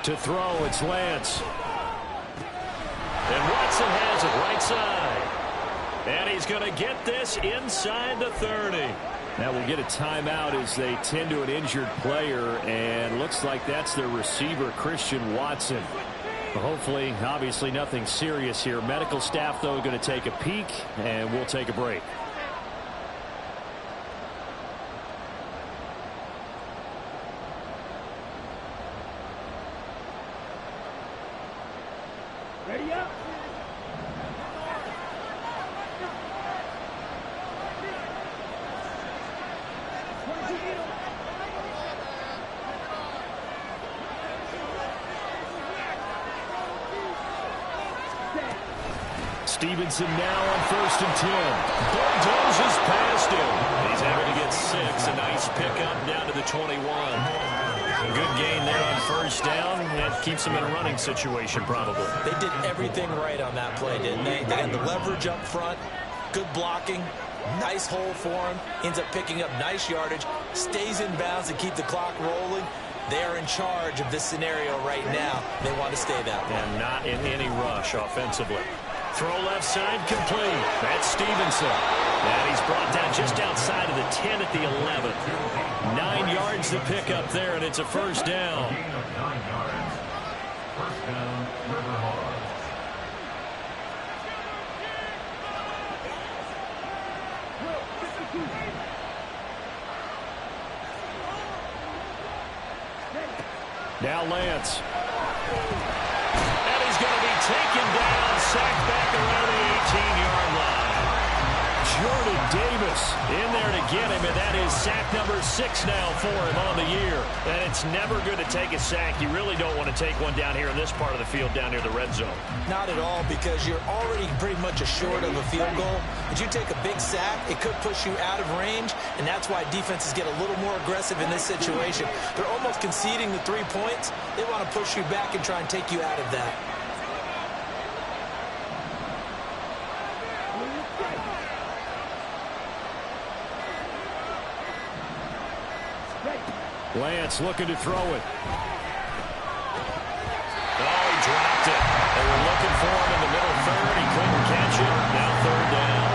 To throw, it's Lance. And Watson has it right side. And he's going to get this inside the 30. Now we'll get a timeout as they tend to an injured player, and looks like that's their receiver, Christian Watson. Hopefully, obviously nothing serious here. Medical staff, though, going to take a peek, and we'll take a break. Hurry up. Stevenson now on 1st and 10. Bulldozes past him. He's having to get 6. A nice pickup down to the 21. Good gain there on 1st down. That keeps him in a running situation probably. They did everything right on that play, didn't they? They had the leverage up front, good blocking, nice hole for him, ends up picking up nice yardage, stays in bounds to keep the clock rolling. They are in charge of this scenario right now. They want to stay that way. And not in any rush offensively. Throw left side complete. That's Stevenson. And he's brought down just outside of the 10 at the 11. 9 yards to pick up there, and it's a 1st down. Gain of 9 yards. 1st down, Riverhawks. Now Lance. And he's going to be taken down, sacked back around the 18-yard line. Jordan Davis in there to get him, and that is sack number 6 now for him on the year. And it's never good to take a sack. You really don't want to take one down here in this part of the field, down near the red zone. Not at all, because you're already pretty much assured of a field goal. If you take a big sack, it could push you out of range, and that's why defenses get a little more aggressive in this situation. They're almost conceding the 3 points. They want to push you back and try and take you out of that. Lance looking to throw it. Oh, he dropped it. They were looking for him in the middle third. He couldn't catch it. Now 3rd down.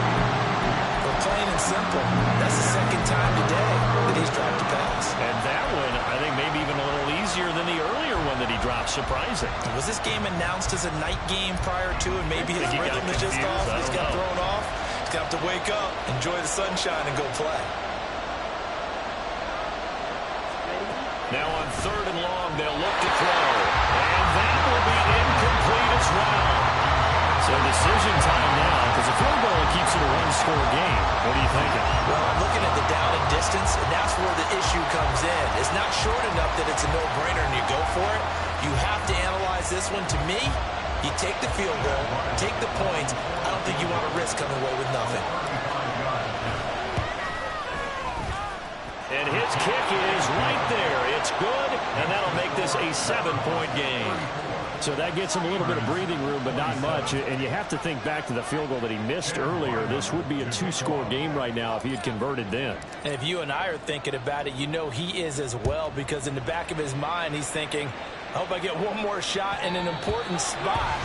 But plain and simple, that's the 2nd time today that he's dropped a pass. And that one, I think, maybe even a little easier than the earlier one that he dropped. Surprising. Was this game announced as a night game prior to, and maybe his rhythm is just off? He's got thrown off. He's got to wake up, enjoy the sunshine, and go play. Now on 3rd and long, they'll look to throw. And that will be incomplete as well. So decision time now, because a field goal keeps it a 1-score game. What are you thinking? Well, I'm looking at the down and distance, and that's where the issue comes in. It's not short enough that it's a no-brainer and you go for it. You have to analyze this one. To me, you take the field goal, take the points. I don't think you want to risk coming away with nothing. And his kick is right there. It's good, and that'll make this a 7-point game. So that gets him a little bit of breathing room, but not much. And you have to think back to the field goal that he missed earlier. This would be a 2-score game right now if he had converted then. And if you and I are thinking about it, you know he is as well, because in the back of his mind, he's thinking, I hope I get one more shot in an important spot.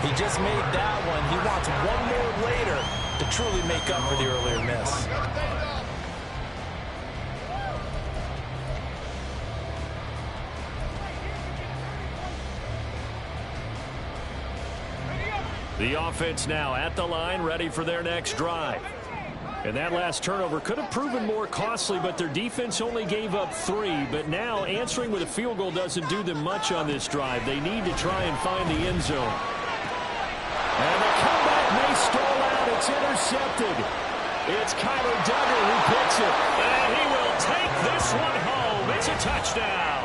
He just made that one. He wants one more later to truly make up for the earlier miss. The offense now at the line, ready for their next drive. And that last turnover could have proven more costly, but their defense only gave up 3. But now answering with a field goal doesn't do them much on this drive. They need to try and find the end zone. And the comeback may stall out. It's intercepted. It's Kyler Duggar who picks it. And he will take this one home. It's a touchdown.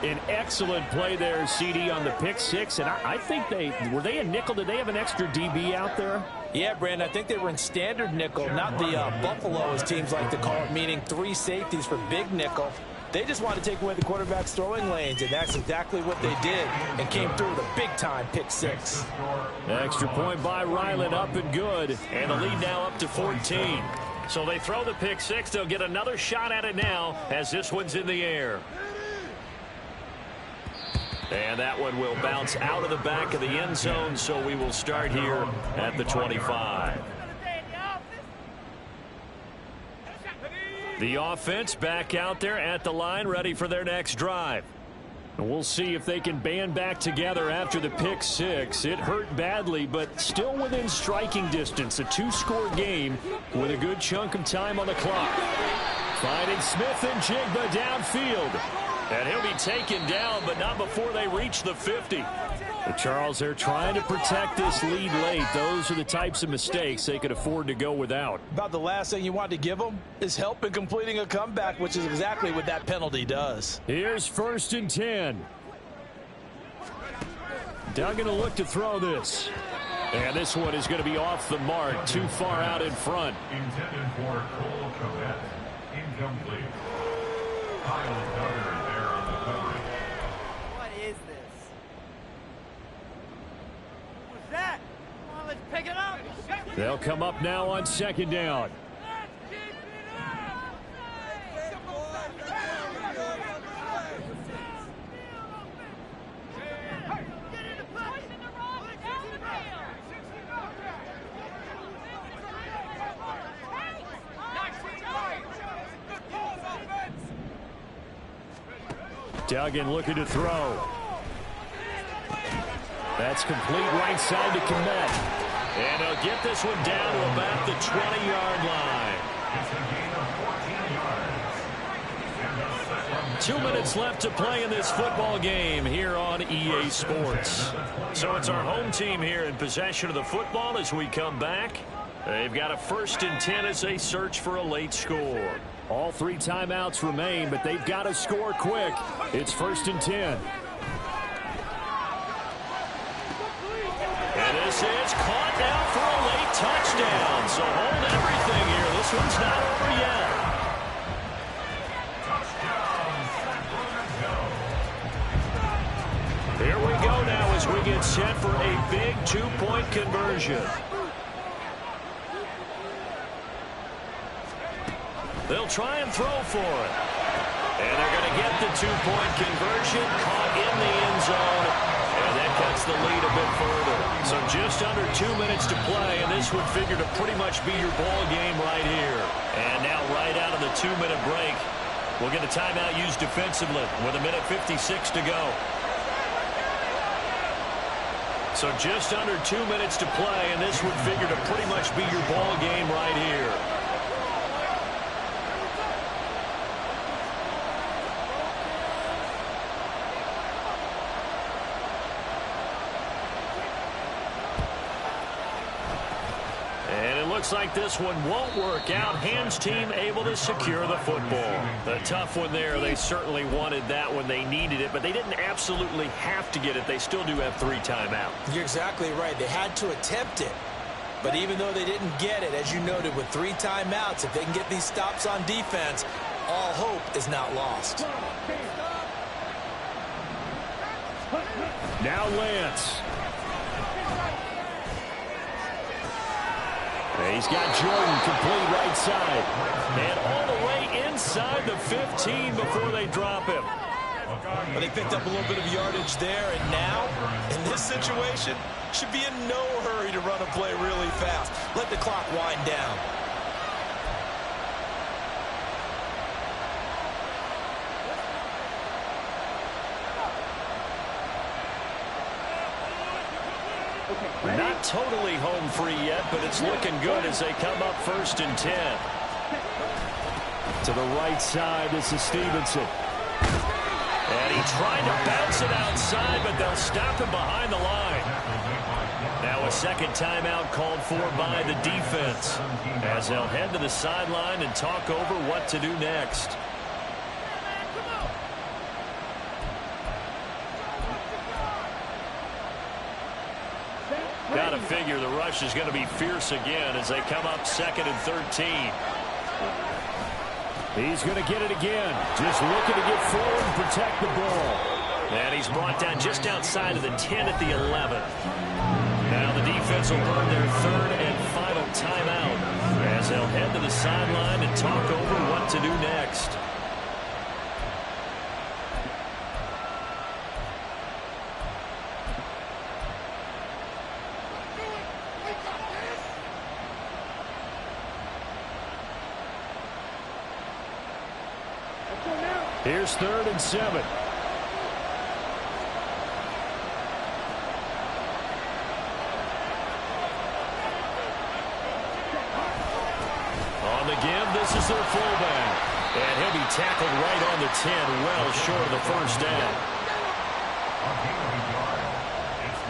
An excellent play there, CD, on the pick 6. And I think were they a nickel? Did they have an extra DB out there? Yeah, Brandon, I think they were in standard nickel, not the Buffalo, as teams like to call it, meaning 3 safeties for big nickel. They just want to take away the quarterback's throwing lanes, and that's exactly what they did, and came through with a big-time pick 6. Extra point by Ryland, up and good. And the lead now up to 14. So they throw the pick 6. They'll get another shot at it now as this one's in the air. And that one will bounce out of the back of the end zone, so we will start here at the 25. The offense back out there at the line, ready for their next drive. And we'll see if they can band back together after the pick 6. It hurt badly, but still within striking distance. A 2-score game with a good chunk of time on the clock. Finding Smith and Jigba downfield. And he'll be taken down, but not before they reach the 50. But Charles, they're trying to protect this lead late. Those are the types of mistakes they could afford to go without. About the last thing you want to give them is help in completing a comeback, which is exactly what that penalty does. Here's 1st and 10. Duggan will look to throw this. And this one is going to be off the mark, too far out in front. Intended for Cole Kmet. Incomplete. Kyle Duggar there on the coverage. What is this? What's that? Come on, let's pick it up. They'll come up now on 2nd down. Duggan looking to throw. That's complete right side to Kmet. And he'll get this one down to about the 20-yard line. It's a gain of 14 yards. And a second. 2 minutes left to play in this football game here on EA Sports. So it's our home team here in possession of the football as we come back. They've got a 1st and 10 as they search for a late score. All 3 timeouts remain, but they've got to score quick. It's 1st and 10. And this is caught now for a late touchdown. So hold everything here. This one's not over yet. Here we go now as we get set for a big 2-point conversion. They'll try and throw for it. And they're going to get the 2-point conversion, caught in the end zone. And that cuts the lead a bit further. So just under 2 minutes to play, and this would figure to pretty much be your ball game right here. And now right out of the 2-minute break, we'll get a timeout used defensively with 1:56 to go. So just under 2 minutes to play, and this would figure to pretty much be your ball game right here. Looks like this one won't work out. Hands team able to secure the football. The tough one there. They certainly wanted that when they needed it, but they didn't absolutely have to get it. They still do have 3 timeouts. You're exactly right. They had to attempt it. But even though they didn't get it, as you noted, with 3 timeouts, if they can get these stops on defense, all hope is not lost. Now Lance. He's got Jordan complete right side. And all the way inside the 15 before they drop him. But they picked up a little bit of yardage there, and now, in this situation, should be in no hurry to run a play really fast. Let the clock wind down. Not totally home free yet, but it's looking good as they come up 1st and 10. To the right side, this is Stevenson. And he tried to bounce it outside, but they'll stop him behind the line. Now a 2nd timeout called for by the defense as they'll head to the sideline and talk over what to do next. Got to figure the rush is going to be fierce again as they come up 2nd and 13. He's going to get it again. Just looking to get forward and protect the ball. And he's brought down just outside of the 10 at the 11. Now the defense will burn their 3rd and final timeout as they'll head to the sideline and talk over what to do next. Here's 3rd and 7. On the give, this is their fullback. And he'll be tackled right on the 10, well short of the 1st down. On the yard, it's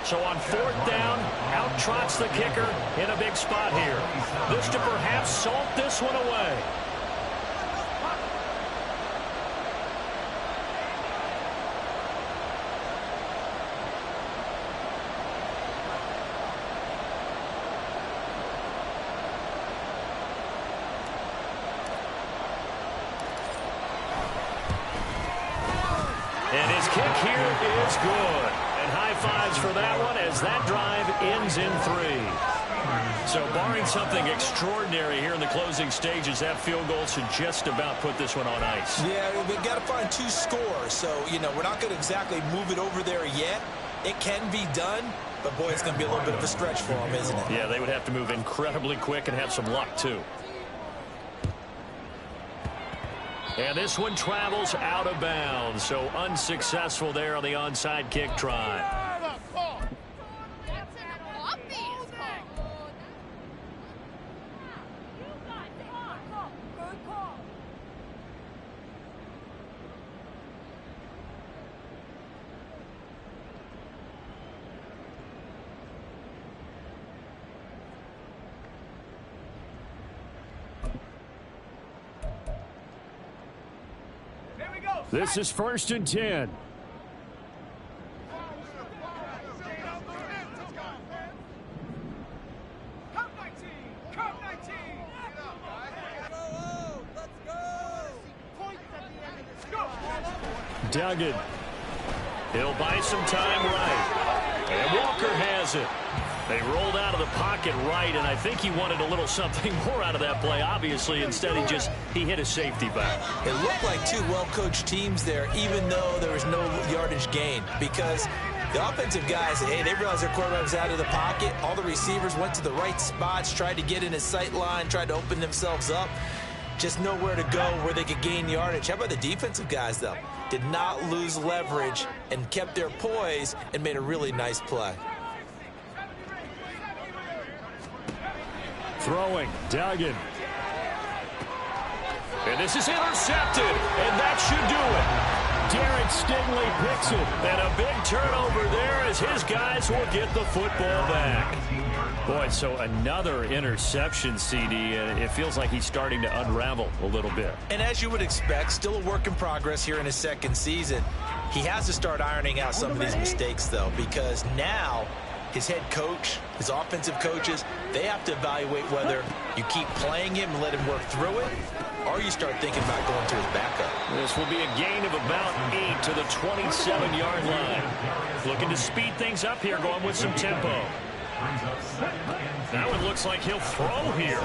So on 4th down, out trots the kicker in a big spot here. This to perhaps salt this one away. And his kick here is good. And high fives for that one as that drive ends in 3. So barring something extraordinary here in the closing stages, that field goal should just about put this one on ice. Yeah, we've got to find 2 scores. So, you know, we're not going to exactly move it over there yet. It can be done, but boy, it's going to be a little bit of a stretch for them, isn't it? Yeah, they would have to move incredibly quick and have some luck, too. And this one travels out of bounds, so unsuccessful there on the onside kick try. This is 1st and 10. Duggan. He'll buy some time right. And Walker has it. They rolled out of the pocket right, and I think he wanted a little something more out of that play. Obviously, instead he hit a safety back. It looked like 2 well-coached teams there, even though there was no yardage gain, because the offensive guys, hey, they realized their quarterback was out of the pocket. All the receivers went to the right spots, tried to get in his sight line, tried to open themselves up. Just nowhere to go where they could gain yardage. How about the defensive guys, though? Did not lose leverage and kept their poise and made a really nice play. Throwing, Duggan. And this is intercepted, and that should do it. Derek Stingley picks it, and a big turnover there as his guys will get the football back. Boy, so another interception, CD, and it feels like he's starting to unravel a little bit. And as you would expect, still a work in progress here in his 2nd season. He has to start ironing out some of these mistakes, though, because now his head coach, his offensive coaches, they have to evaluate whether you keep playing him and let him work through it, or you start thinking about going to his backup. This will be a gain of about 8 to the 27-yard line. Looking to speed things up here, going with some tempo. That one looks like he'll throw here.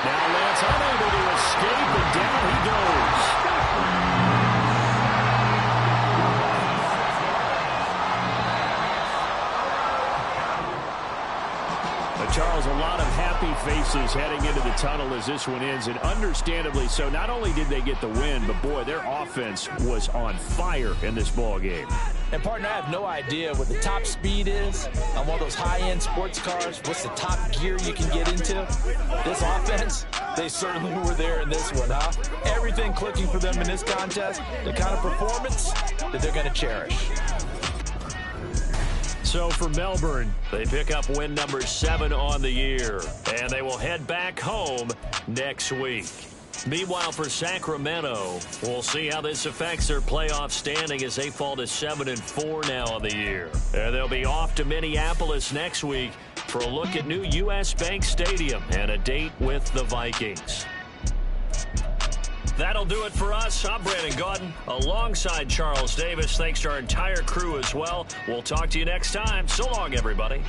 Now Lance unable to escape, and down he goes. Charles, a lot of happy faces heading into the tunnel as this one ends, and understandably so. Not only did they get the win, but boy, their offense was on fire in this ball game. And partner, I have no idea what the top speed is on one of those high-end sports cars. What's the top gear you can get into? This offense, they certainly were there in this one, huh? Everything clicking for them in this contest, the kind of performance that they're going to cherish. So for Melbourne, they pick up win number 7 on the year, and they will head back home next week. Meanwhile, for Sacramento, we'll see how this affects their playoff standing as they fall to 7-4 now on the year. And they'll be off to Minneapolis next week for a look at new U.S. Bank Stadium and a date with the Vikings. That'll do it for us. I'm Brandon Gaudin alongside Charles Davis. Thanks to our entire crew as well. We'll talk to you next time. So long, everybody.